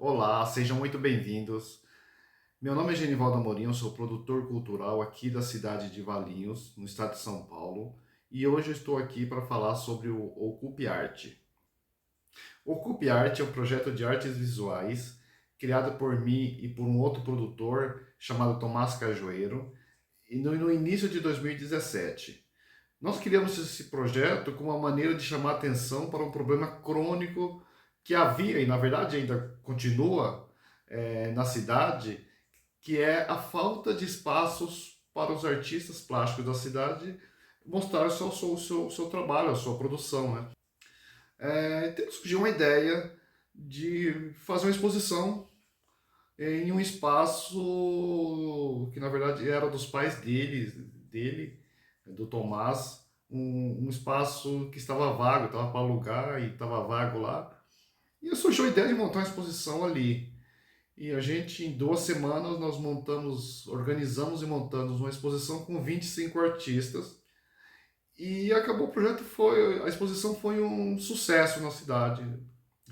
Olá, sejam muito bem-vindos. Meu nome é Genivaldo Amorim, eu sou produtor cultural aqui da cidade de Valinhos, no estado de São Paulo, e hoje eu estou aqui para falar sobre o Ocupe Arte. O Ocupe Arte é um projeto de artes visuais criado por mim e por um outro produtor chamado Tomás Cajueiro, e no início de 2017. Nós criamos esse projeto com uma maneira de chamar atenção para um problema crônico que havia, e na verdade ainda continua, na cidade, que é a falta de espaços para os artistas plásticos da cidade mostrar o seu trabalho, a sua produção. Né? Então surgiu uma ideia de fazer uma exposição em um espaço que na verdade era dos pais dele, do Tomás, um espaço que estava vago, estava para alugar e estava vago lá. E surgiu a ideia de montar uma exposição ali. E a gente, em 2 semanas, nós organizamos e montamos uma exposição com 25 artistas. E acabou o projeto, a exposição foi um sucesso na cidade.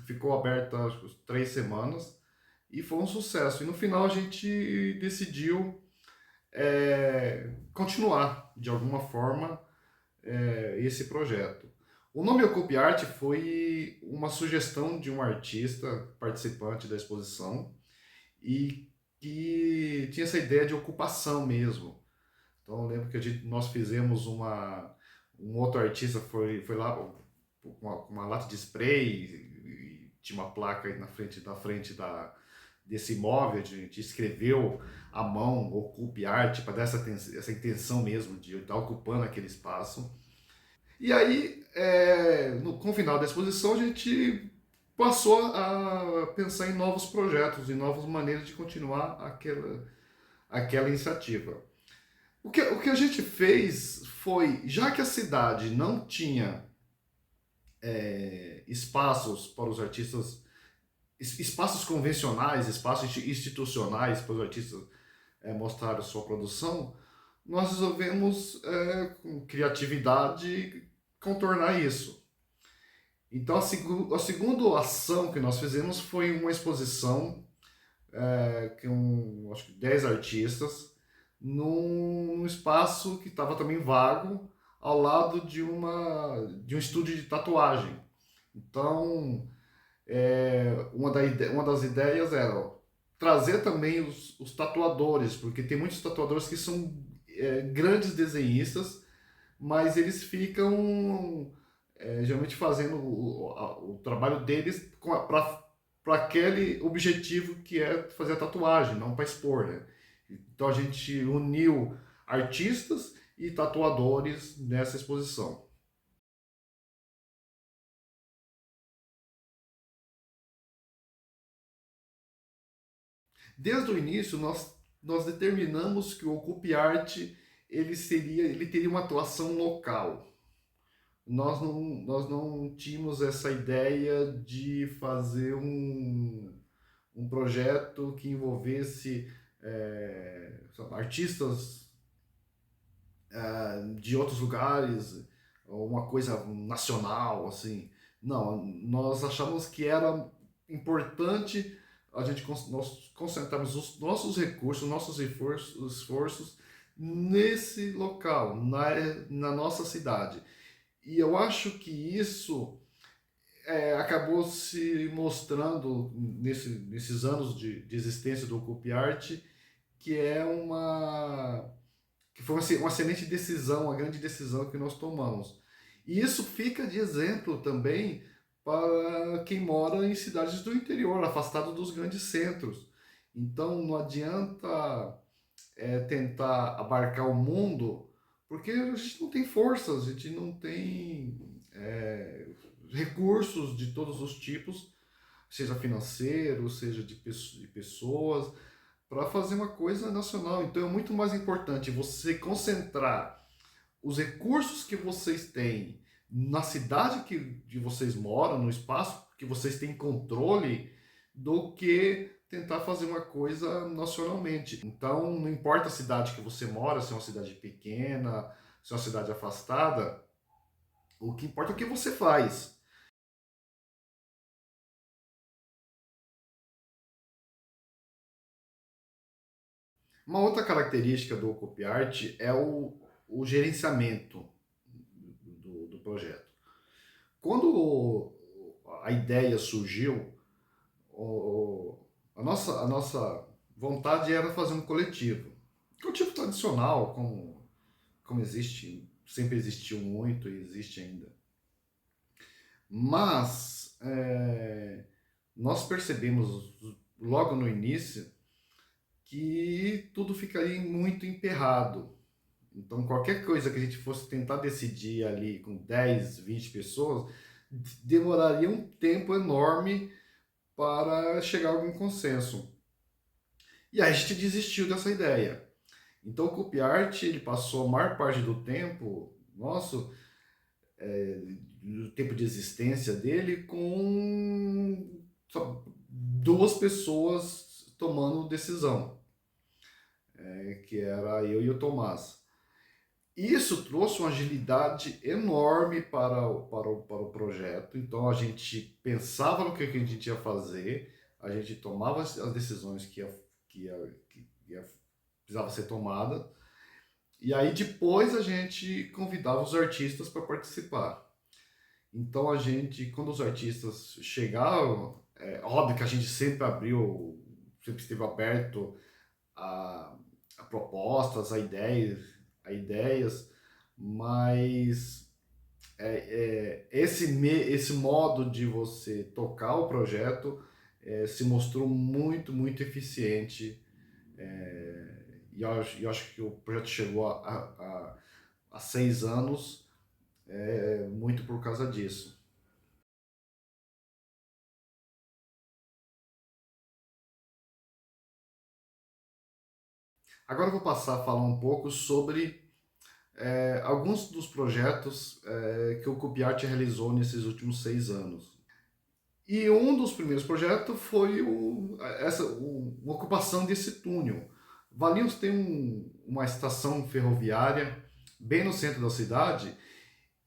Ficou aberta acho, 3 semanas e foi um sucesso. E no final a gente decidiu continuar, de alguma forma, esse projeto. O nome Ocupe Arte foi uma sugestão de um artista participante da exposição e que tinha essa ideia de ocupação mesmo. Então eu lembro que nós fizemos um outro artista foi lá com uma lata de spray e tinha uma placa aí na frente desse imóvel, a gente escreveu à mão Ocupe Arte para dar essa intenção mesmo de estar ocupando aquele espaço. E aí, com o final da exposição, a gente passou a pensar em novos projetos, em novas maneiras de continuar aquela iniciativa. O que a gente fez foi, já que a cidade não tinha espaços para os artistas, espaços convencionais, espaços institucionais para os artistas mostrarem sua produção, nós resolvemos, com criatividade, contornar isso. Então, a segunda ação que nós fizemos foi uma exposição com acho que 10 artistas num espaço que estava também vago ao lado de um estúdio de tatuagem. Então, uma das ideias era trazer também os tatuadores, porque tem muitos tatuadores que são grandes desenhistas, mas eles ficam geralmente fazendo o trabalho deles para aquele objetivo que é fazer a tatuagem, não para expor. Né? Então a gente uniu artistas e tatuadores nessa exposição. Desde o início, nós determinamos que o Ocupe Arte ele teria uma atuação local. Nós não tínhamos essa ideia de fazer um projeto que envolvesse artistas de outros lugares, ou uma coisa nacional, assim. Não, nós achamos que era importante nós concentrarmos os nossos recursos, nossos esforços nesse local, na nossa cidade. E eu acho que isso acabou se mostrando nesses anos de existência do Ocupi Arte, que é que foi uma excelente decisão, uma grande decisão que nós tomamos. E isso fica de exemplo também para quem mora em cidades do interior, afastado dos grandes centros. Então não adianta tentar abarcar o mundo, porque a gente não tem forças, a gente não tem recursos de todos os tipos, seja financeiro, seja de pessoas, para fazer uma coisa nacional. Então é muito mais importante você concentrar os recursos que vocês têm na cidade de vocês moram, no espaço que vocês têm controle, do que tentar fazer uma coisa nacionalmente. Então, não importa a cidade que você mora, se é uma cidade pequena, se é uma cidade afastada, o que importa é o que você faz. Uma outra característica do CopyArt é o gerenciamento do projeto. Quando a ideia surgiu, a nossa vontade era fazer um coletivo. Coletivo tradicional, como existe, sempre existiu muito e existe ainda. Mas nós percebemos logo no início que tudo ficaria muito emperrado. Então, qualquer coisa que a gente fosse tentar decidir ali com 10, 20 pessoas, demoraria um tempo enorme para chegar a algum consenso. E aí a gente desistiu dessa ideia. Então, o CopyArt, ele passou a maior parte do tempo, nosso, do tempo de existência dele, com só duas pessoas tomando decisão, que era eu e o Tomás. Isso trouxe uma agilidade enorme para o projeto. Então a gente pensava no que a gente ia fazer, a gente tomava as decisões que precisava ser tomada, e aí depois a gente convidava os artistas para participar. Então a gente, quando os artistas chegavam, é óbvio que a gente sempre abriu, sempre esteve aberto a, a propostas, a ideias, mas esse modo de você tocar o projeto se mostrou muito, muito eficiente. E eu acho que o projeto chegou a 6 anos muito por causa disso. Agora eu vou passar a falar um pouco sobre alguns dos projetos que o CopyArt realizou nesses últimos 6 anos. E um dos primeiros projetos foi uma ocupação desse túnel. Valinhos tem uma estação ferroviária bem no centro da cidade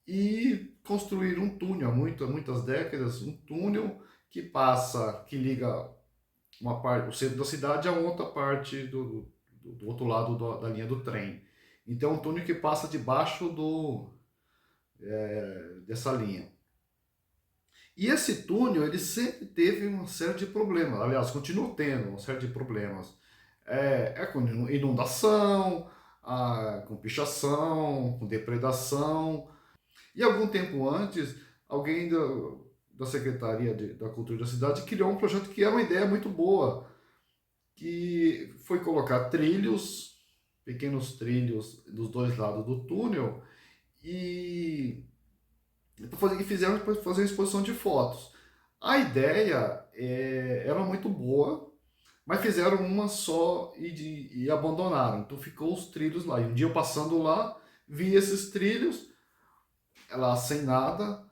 e construíram um túnel há muitas décadas, um túnel que liga uma parte, o centro da cidade a outra parte do outro lado da linha do trem. Então, é um túnel que passa debaixo dessa linha. E esse túnel, ele sempre teve uma série de problemas. Aliás, continua tendo uma série de problemas. Com inundação, com pichação, com depredação. E algum tempo antes, alguém da Secretaria da Cultura da cidade criou um projeto que é uma ideia muito boa, que foi colocar trilhos, pequenos trilhos dos dois lados do túnel, e fizeram para fazer uma exposição de fotos. A ideia era muito boa, mas fizeram uma só e abandonaram. Então ficou os trilhos lá. E um dia eu passando lá, vi esses trilhos, lá sem nada.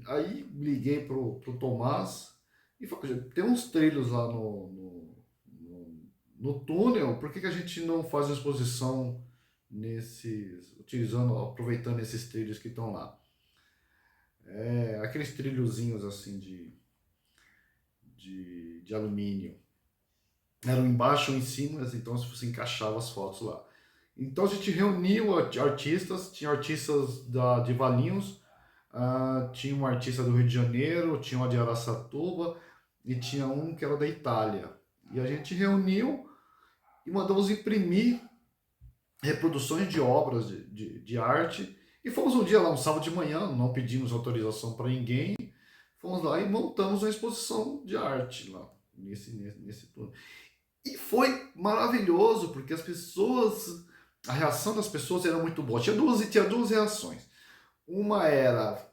Aí liguei pro Tomás e falei, tem uns trilhos lá no túnel, por que a gente não faz uma exposição aproveitando esses trilhos que estão lá? Aqueles trilhozinhos assim de alumínio. Eram embaixo ou em cima, então você encaixava as fotos lá. Então a gente reuniu artistas, tinha artistas de Valinhos, tinha um artista do Rio de Janeiro, tinha uma de Araçatuba e tinha um que era da Itália. E a gente reuniu e mandamos imprimir reproduções de obras de arte. E fomos um dia lá, um sábado de manhã, não pedimos autorização para ninguém, fomos lá e montamos uma exposição de arte lá, nesse plano. E foi maravilhoso, porque a reação das pessoas era muito boa. Tinha duas reações. Uma era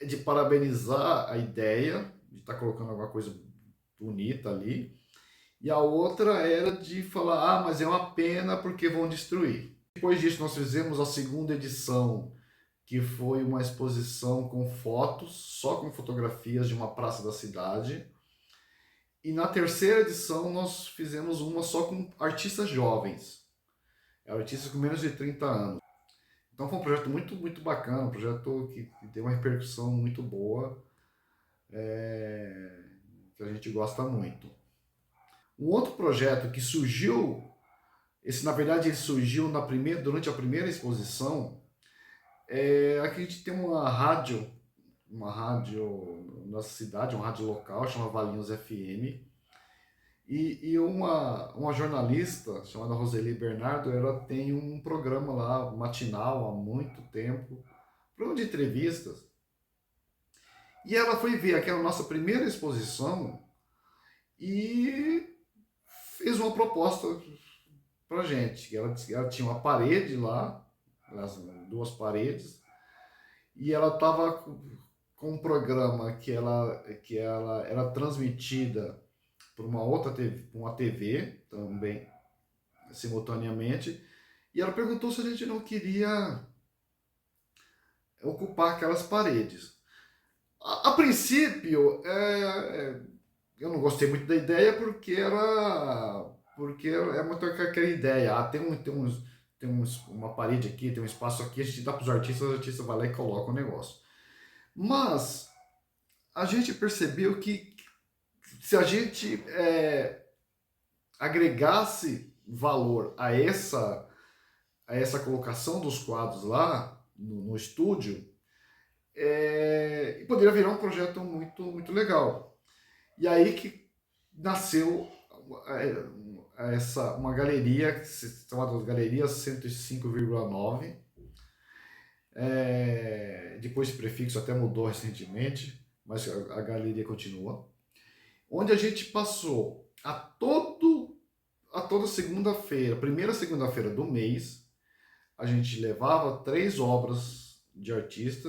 de parabenizar a ideia, de estar colocando alguma coisa bonita ali, e a outra era de falar, mas é uma pena porque vão destruir. Depois disso, nós fizemos a segunda edição, que foi uma exposição com fotos, só com fotografias de uma praça da cidade. E na terceira edição, nós fizemos uma só com artistas jovens, artistas com menos de 30 anos. Então foi um projeto muito, muito bacana, um projeto que tem uma repercussão muito boa, que a gente gosta muito. Um outro projeto que surgiu Esse, na verdade, ele surgiu durante a primeira exposição. Aqui a gente tem uma rádio na cidade, uma rádio local, chama Valinhos FM, e uma jornalista chamada Roseli Bernardo, ela tem um programa lá, matinal, há muito tempo, programa de entrevistas, e ela foi ver aquela nossa primeira exposição e fez uma proposta pra gente. Ela tinha uma parede lá, as duas paredes, e ela estava com um programa que ela era transmitida por uma outra TV, uma TV também, simultaneamente, e ela perguntou se a gente não queria ocupar aquelas paredes. A princípio, eu não gostei muito da ideia porque é muito aquela ideia. Uma parede aqui, tem um espaço aqui, a gente dá para os artistas vão lá e colocam o negócio. Mas a gente percebeu que se a gente agregasse valor a essa colocação dos quadros lá no estúdio, poderia virar um projeto muito, muito legal. E aí que nasceu uma galeria que se chama Galeria 105,9. Depois esse prefixo até mudou recentemente, mas a galeria continua. Onde a gente passou a toda segunda-feira, primeira segunda-feira do mês, a gente levava 3 obras de um artista,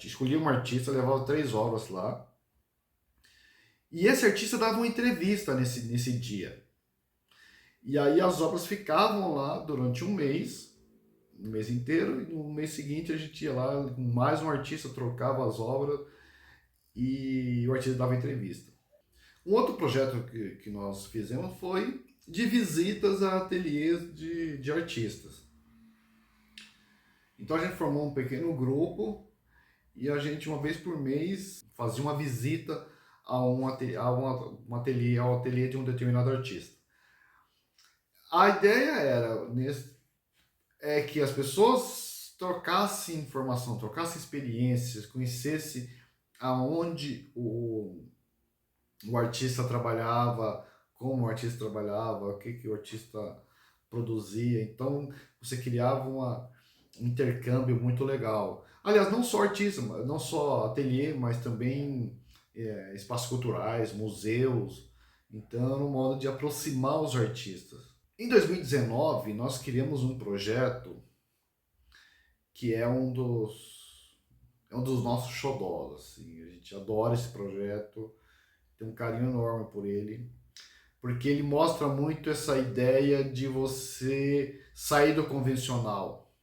escolhia um artista, levava 3 obras lá, e esse artista dava uma entrevista nesse dia. E aí as obras ficavam lá durante um mês inteiro, e no mês seguinte a gente ia lá com mais um artista, trocava as obras e o artista dava entrevista. Um outro projeto que nós fizemos foi de visitas a ateliês de artistas. Então a gente formou um pequeno grupo e a gente, uma vez por mês, fazia uma visita ao ateliê de um determinado artista. A ideia é que as pessoas trocassem informação, trocassem experiências, conhecessem aonde o artista trabalhava, como o artista trabalhava, o que o artista produzia. Então você criava um intercâmbio muito legal. Aliás, não só artista, não só ateliê, mas também espaços culturais, museus. Então era um modo de aproximar os artistas. Em 2019, nós criamos um projeto que é um dos nossos xodós. Assim. A gente adora esse projeto, tem um carinho enorme por ele, porque ele mostra muito essa ideia de você sair do convencional,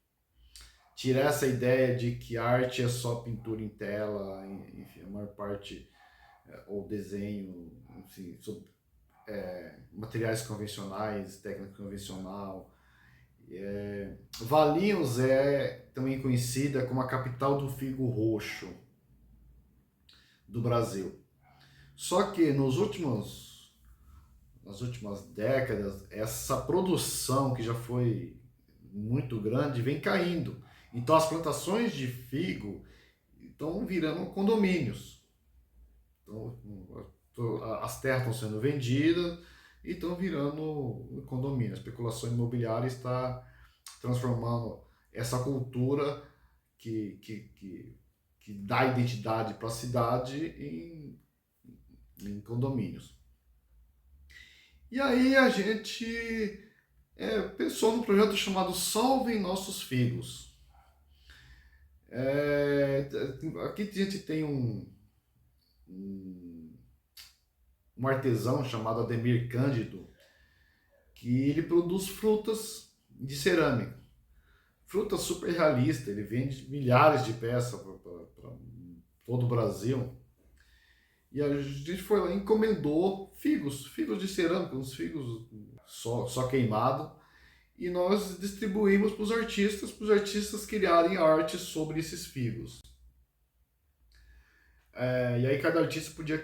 tirar essa ideia de que arte é só pintura em tela, enfim, a maior parte, ou desenho, enfim, materiais convencionais, técnica convencional. Valinhos é também conhecida como a capital do figo roxo do Brasil. Só que nas últimas décadas, essa produção que já foi muito grande vem caindo. Então as plantações de figo estão virando condomínios. Então, as terras estão sendo vendidas e estão virando condomínio. A especulação imobiliária está transformando essa cultura que dá identidade para a cidade em condomínios. E aí a gente pensou num projeto chamado Salvem Nossos Figos. Aqui a gente tem um artesão chamado Ademir Cândido, que ele produz frutas de cerâmica. Fruta super realista, ele vende milhares de peças para todo o Brasil. E a gente foi lá e encomendou figos de cerâmica, uns figos só queimado, e nós distribuímos para os artistas criarem arte sobre esses figos. E aí cada artista podia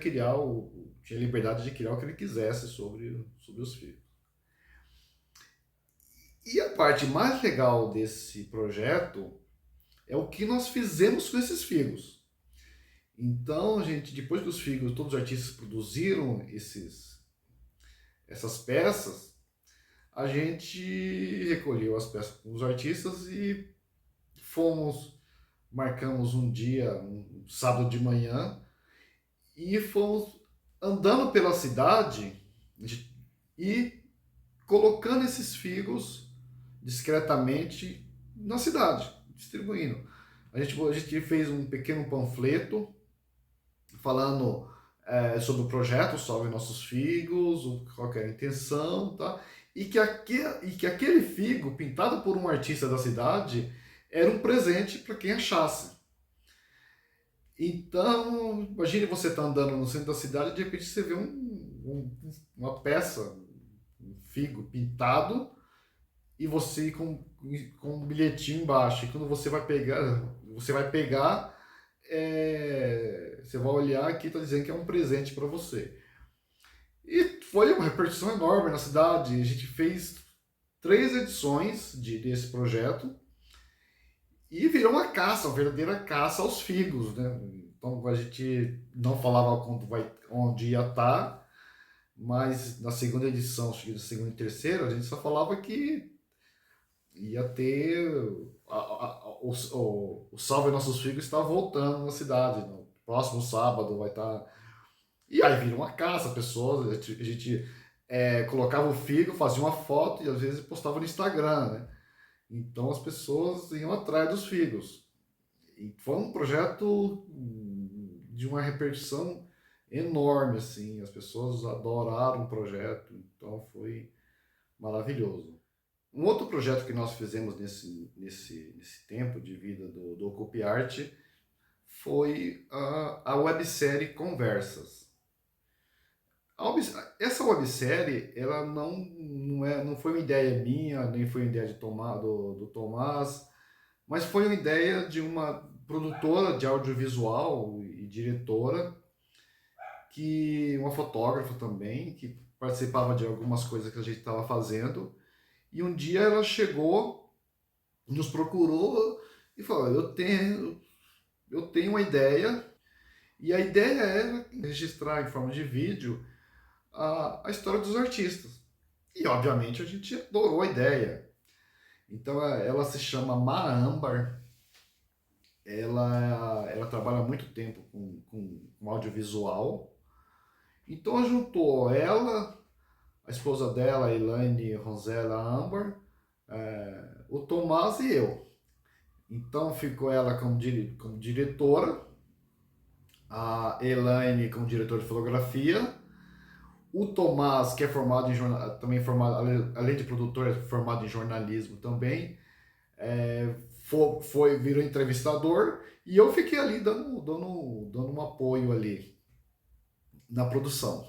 tinha liberdade de criar o que ele quisesse sobre os figos. E a parte mais legal desse projeto é o que nós fizemos com esses figos. Então, gente, depois que os figos, todos os artistas produziram essas peças, a gente recolheu as peças com os artistas e marcamos um dia, um sábado de manhã, e fomos andando pela cidade e colocando esses figos discretamente na cidade, distribuindo. A gente fez um pequeno panfleto falando sobre o projeto Salve Nossos Figos, qual que era a intenção, tá? E que aquele figo, pintado por um artista da cidade, era um presente para quem achasse. Então, imagine você estar andando no centro da cidade e de repente você vê uma peça, um figo pintado, e você com um bilhetinho embaixo. E quando você vai pegar, você vai olhar aqui, está dizendo que é um presente para você. E foi uma repercussão enorme na cidade. A gente fez 3 edições desse projeto e virou uma verdadeira caça aos figos, né? Então a gente não falava onde ia estar, mas na segunda edição, na segunda e terceira, a gente só falava que ia ter o Salve Nossos Figos está voltando na cidade. No próximo sábado vai estar. E aí vira uma caça, pessoas. A gente colocava o figo, fazia uma foto e às vezes postava no Instagram, né? Então as pessoas iam atrás dos figos. E foi um projeto de uma repercussão enorme, assim. As pessoas adoraram o projeto, então foi maravilhoso. Um outro projeto que nós fizemos nesse tempo de vida do Ocupiart foi a websérie Conversas. Essa websérie, ela não foi uma ideia minha, nem foi uma ideia do Tomás, mas foi uma ideia de uma produtora de audiovisual e diretora, uma fotógrafa também, que participava de algumas coisas que a gente estava fazendo. E um dia ela chegou, nos procurou e falou: eu tenho uma ideia, e a ideia era registrar em forma de vídeo a história dos artistas. E obviamente a gente adorou a ideia. Então ela se chama Maâmbar, ela trabalha há muito tempo com audiovisual. Então juntou ela, a esposa dela, a Elaine Rosella Ambar, o Tomás e eu. Então ficou ela como diretora, a Elaine como diretora de fotografia, o Tomás, que é formado em além de produtor, é formado em jornalismo também, virou entrevistador, e eu fiquei ali dando um apoio ali na produção.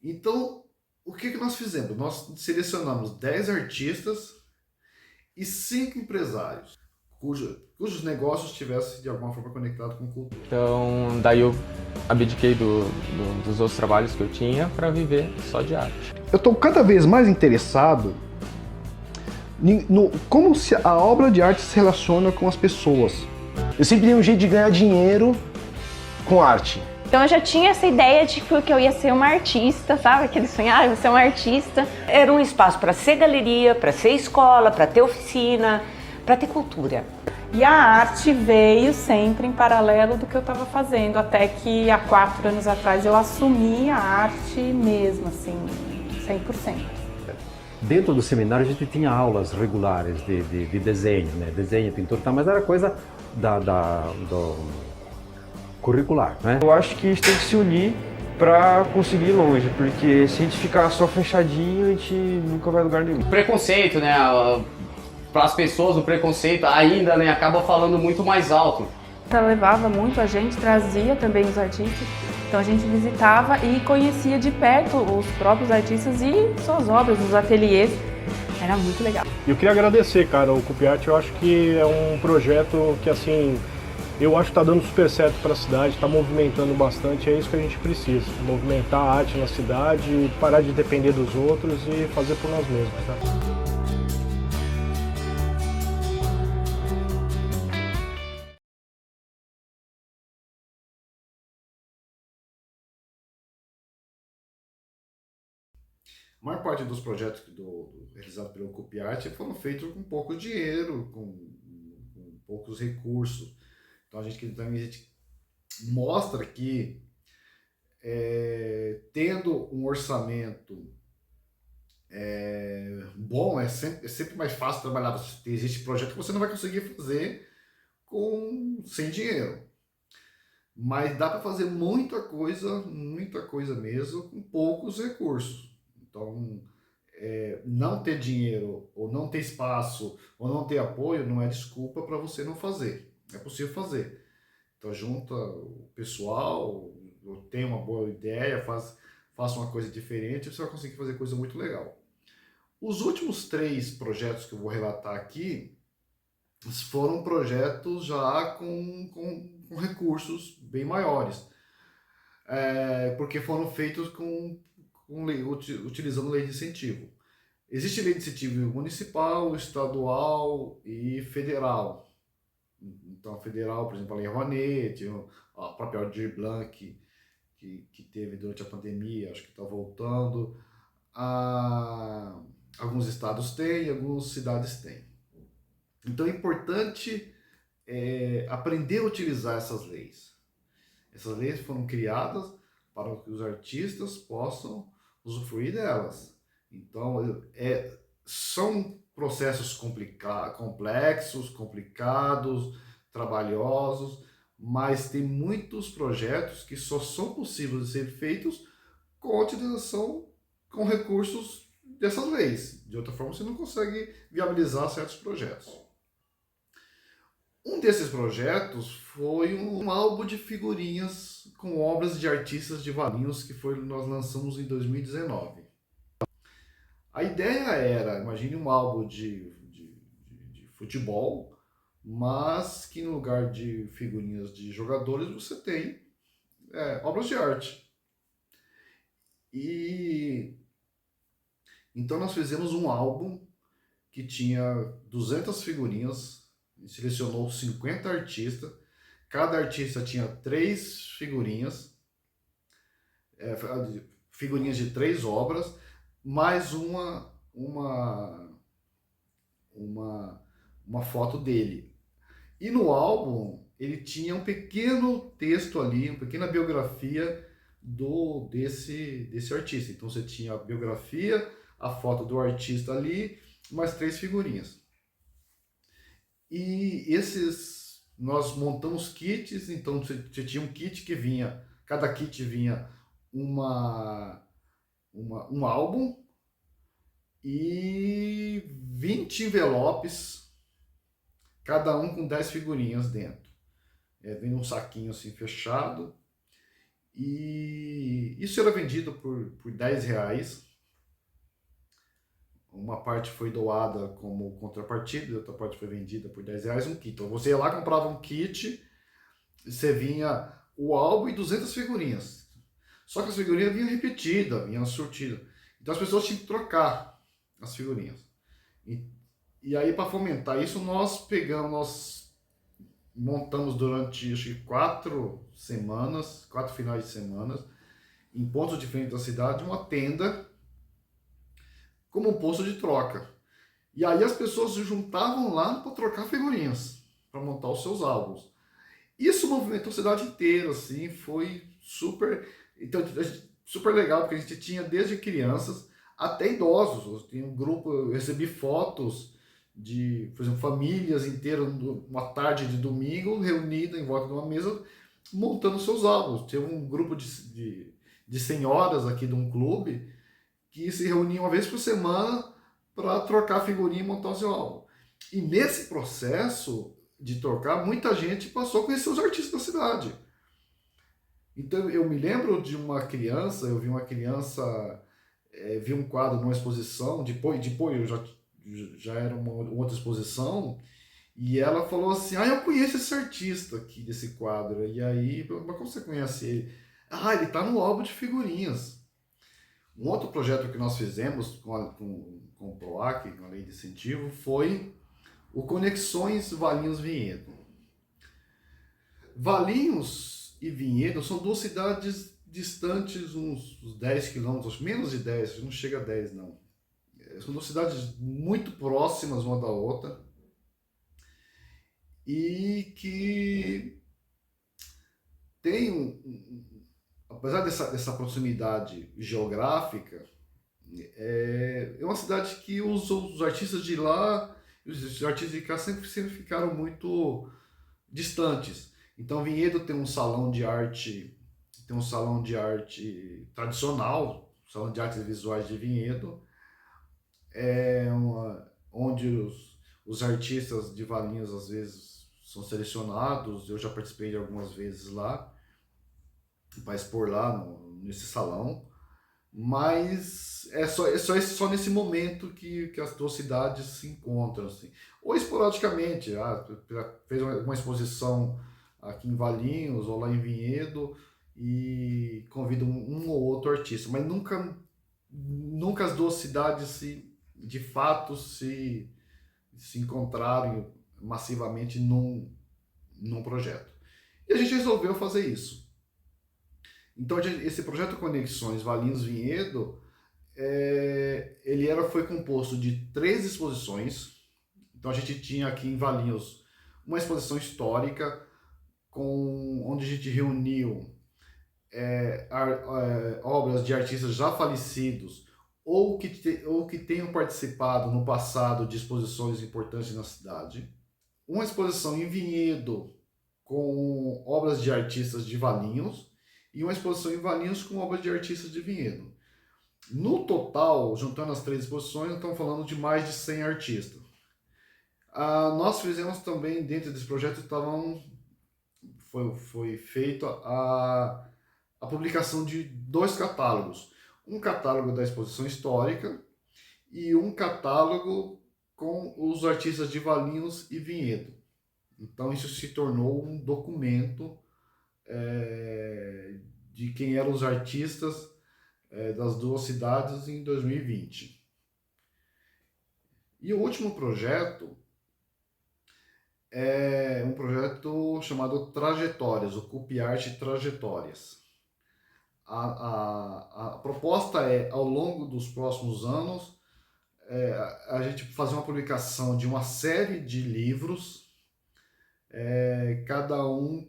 Então, o que nós fizemos? Nós selecionamos 10 artistas e 5 empresários, cujos negócios estivessem de alguma forma conectados com cultura. Então, daí eu abdiquei dos outros trabalhos que eu tinha para viver só de arte. Eu estou cada vez mais interessado como a obra de arte se relaciona com as pessoas. Eu sempre dei um jeito de ganhar dinheiro com arte. Então eu já tinha essa ideia de que eu ia ser uma artista, sabe? Aquele sonhar, eu vou ser uma artista. Era um espaço para ser galeria, para ser escola, para ter oficina, para ter cultura. E a arte veio sempre em paralelo do que eu estava fazendo, até que há 4 anos atrás eu assumi a arte mesmo, assim, 100%. Dentro do seminário a gente tinha aulas regulares de desenho, né? Desenho, pintura, mas era coisa do curricular, né? Eu acho que a gente tem que se unir para conseguir ir longe, porque se a gente ficar só fechadinho, a gente nunca vai a lugar nenhum. Preconceito, né? Para as pessoas, o preconceito ainda, né, acaba falando muito mais alto. Ela levava muito a gente, trazia também os artistas, então a gente visitava e conhecia de perto os próprios artistas e suas obras, os ateliês. Era muito legal. Eu queria agradecer, cara, o Ocupiart. Eu acho que é um projeto que, assim, eu acho que está dando super certo para a cidade, está movimentando bastante, é isso que a gente precisa, movimentar a arte na cidade, parar de depender dos outros e fazer por nós mesmos, tá? A maior parte dos projetos realizados pelo Copiarte foram feitos com pouco dinheiro, com poucos recursos. Então a gente mostra que tendo um orçamento bom, é sempre mais fácil trabalhar. Existe projeto que você não vai conseguir fazer sem dinheiro. Mas dá para fazer muita coisa mesmo, com poucos recursos. Então, não ter dinheiro, ou não ter espaço, ou não ter apoio, não é desculpa para você não fazer. É possível fazer. Então, junta o pessoal, tem uma boa ideia, faça uma coisa diferente, você vai conseguir fazer coisa muito legal. Os últimos 3 projetos que eu vou relatar aqui foram projetos já com recursos bem maiores, porque foram feitos utilizando lei de incentivo. Existe lei de incentivo municipal, estadual e federal. Então, a federal, por exemplo, a Lei Rouanet, a própria Aldir Blanc, que teve durante a pandemia, acho que está voltando. Alguns estados têm, algumas cidades têm. Então é importante aprender a utilizar essas leis. Essas leis foram criadas para que os artistas possam usufruir delas. Então são processos complexos, complicados, trabalhosos, mas tem muitos projetos que só são possíveis de ser feitos com a utilização, com recursos dessas leis. De outra forma, você não consegue viabilizar certos projetos. Um desses projetos foi um álbum de figurinhas com obras de artistas de Valinhos que nós lançamos em 2019. A ideia era, imagine um álbum de futebol, mas que no lugar de figurinhas de jogadores você tem obras de arte. E então nós fizemos um álbum que tinha 200 figurinhas, selecionou 50 artistas, cada artista tinha 3 figurinhas, figurinhas de 3 obras, mais uma foto dele. E no álbum ele tinha um pequeno texto ali, uma pequena biografia desse artista. Então você tinha a biografia, a foto do artista ali, mais 3 figurinhas. E nós montamos kits, então você tinha um kit que vinha, cada kit vinha um álbum e 20 envelopes, cada um com 10 figurinhas dentro. Vem um saquinho assim fechado, e isso era vendido por 10 reais. Uma parte foi doada como contrapartida, e outra parte foi vendida por 10 reais um kit. Então você ia lá, comprava um kit, você vinha o álbum e 200 figurinhas. Só que as figurinhas vinham repetidas, vinham surtidas. Então as pessoas tinham que trocar as figurinhas. E aí, para fomentar isso, nós montamos durante acho que 4 finais de semana, em pontos diferentes da cidade, uma tenda como um posto de troca. E aí as pessoas se juntavam lá para trocar figurinhas, para montar os seus álbuns. Isso movimentou a cidade inteira, assim, foi super legal, porque a gente tinha desde crianças até idosos. Tinha um grupo, eu recebi fotos de, por exemplo, famílias inteiras, uma tarde de domingo, reunidas em volta de uma mesa, montando seus álbuns. Tinha um grupo de senhoras aqui de um clube que se reuniam uma vez por semana para trocar figurinha e montar o seu álbum. E nesse processo de trocar, muita gente passou a conhecer os artistas da cidade. Então eu me lembro de uma criança, eu vi uma criança, vi um quadro numa exposição, depois já era uma outra exposição, e ela falou assim, eu conheço esse artista aqui desse quadro. E aí, mas como você conhece ele? Ele está no álbum de figurinhas. Um outro projeto que nós fizemos com o PROAC, com a Lei de Incentivo, foi o Conexões Valinhos-Vinhedo. Valinhos e Vinhedo são 2 cidades distantes uns 10 quilômetros, menos de 10, não chega a 10 não. São duas cidades muito próximas uma da outra e que tem, apesar dessa proximidade geográfica, é uma cidade que os artistas de lá, os artistas de cá sempre ficaram muito distantes. Então Vinhedo tem um salão de arte, tradicional, salão de artes visuais de Vinhedo, onde os artistas de Valinhos às vezes são selecionados. Eu já participei de algumas vezes lá para expor lá nesse salão, mas é só nesse momento que as duas cidades se encontram, assim. Ou esporadicamente, fez uma exposição aqui em Valinhos ou lá em Vinhedo e convida um ou outro artista, mas nunca as duas cidades de fato se encontraram massivamente num projeto. E a gente resolveu fazer isso. Então esse projeto Conexões Valinhos Vinhedo, foi composto de 3 exposições. Então a gente tinha aqui em Valinhos uma exposição histórica onde a gente reuniu obras de artistas já falecidos ou que tenham participado no passado de exposições importantes na cidade. Uma exposição em Vinhedo com obras de artistas de Valinhos e uma exposição em Valinhos com obras de artistas de Vinhedo. No total, juntando as 3 exposições, estamos falando de mais de 100 artistas. Nós fizemos também, dentro desse projeto, foi feita a publicação de 2 catálogos. Um catálogo da exposição histórica e um catálogo com os artistas de Valinhos e Vinhedo. Então isso se tornou um documento de quem eram os artistas das duas cidades em 2020. E o último projeto é um projeto chamado Trajetórias, o Cupiarte Trajetórias. A proposta ao longo dos próximos anos, a gente fazer uma publicação de uma série de livros, cada um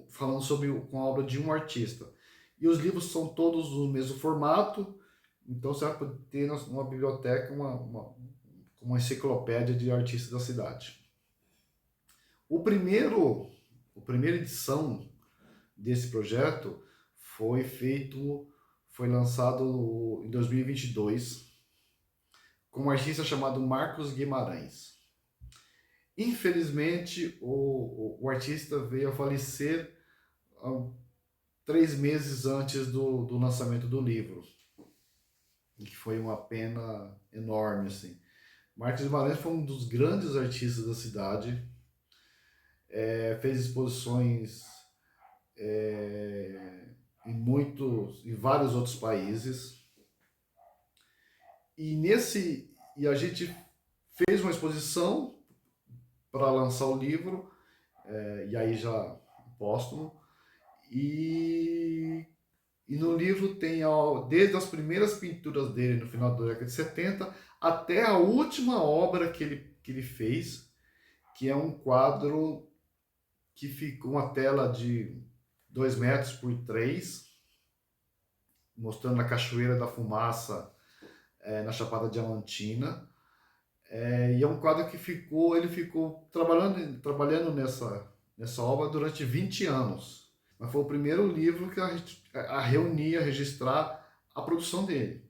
falando com a obra de um artista. E os livros são todos no mesmo formato, então você vai poder ter numa biblioteca uma enciclopédia de artistas da cidade. A primeira edição desse projeto foi lançado em 2022 com um artista chamado Marcos Guimarães. Infelizmente, o artista veio a falecer 3 meses antes do lançamento do livro, que foi uma pena enorme, assim. Marcos Guimarães foi um dos grandes artistas da cidade, fez exposições em vários outros países, e a gente fez uma exposição para lançar o livro, e aí já póstumo, e no livro tem desde as primeiras pinturas dele no final da década de 70 até a última obra que ele fez, que é um quadro que ficou uma tela de 2 metros por 3, mostrando a Cachoeira da Fumaça na Chapada Diamantina. E é um quadro que ele ficou trabalhando nessa obra durante 20 anos. Mas foi o primeiro livro que a reunir, a registrar a produção dele.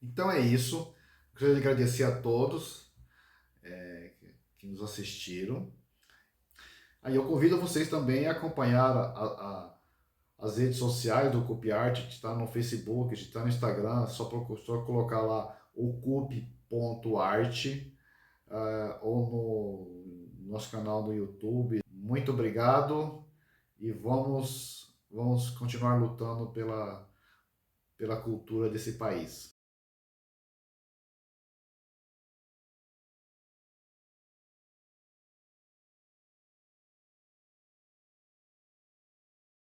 Então é isso. Queria agradecer a todos que nos assistiram. Aí eu convido vocês também a acompanhar as redes sociais do Cupiarte. A gente está no Facebook, a gente está no Instagram, só colocar lá ocupe.arte ou no nosso canal no YouTube. Muito obrigado e vamos continuar lutando pela cultura desse país.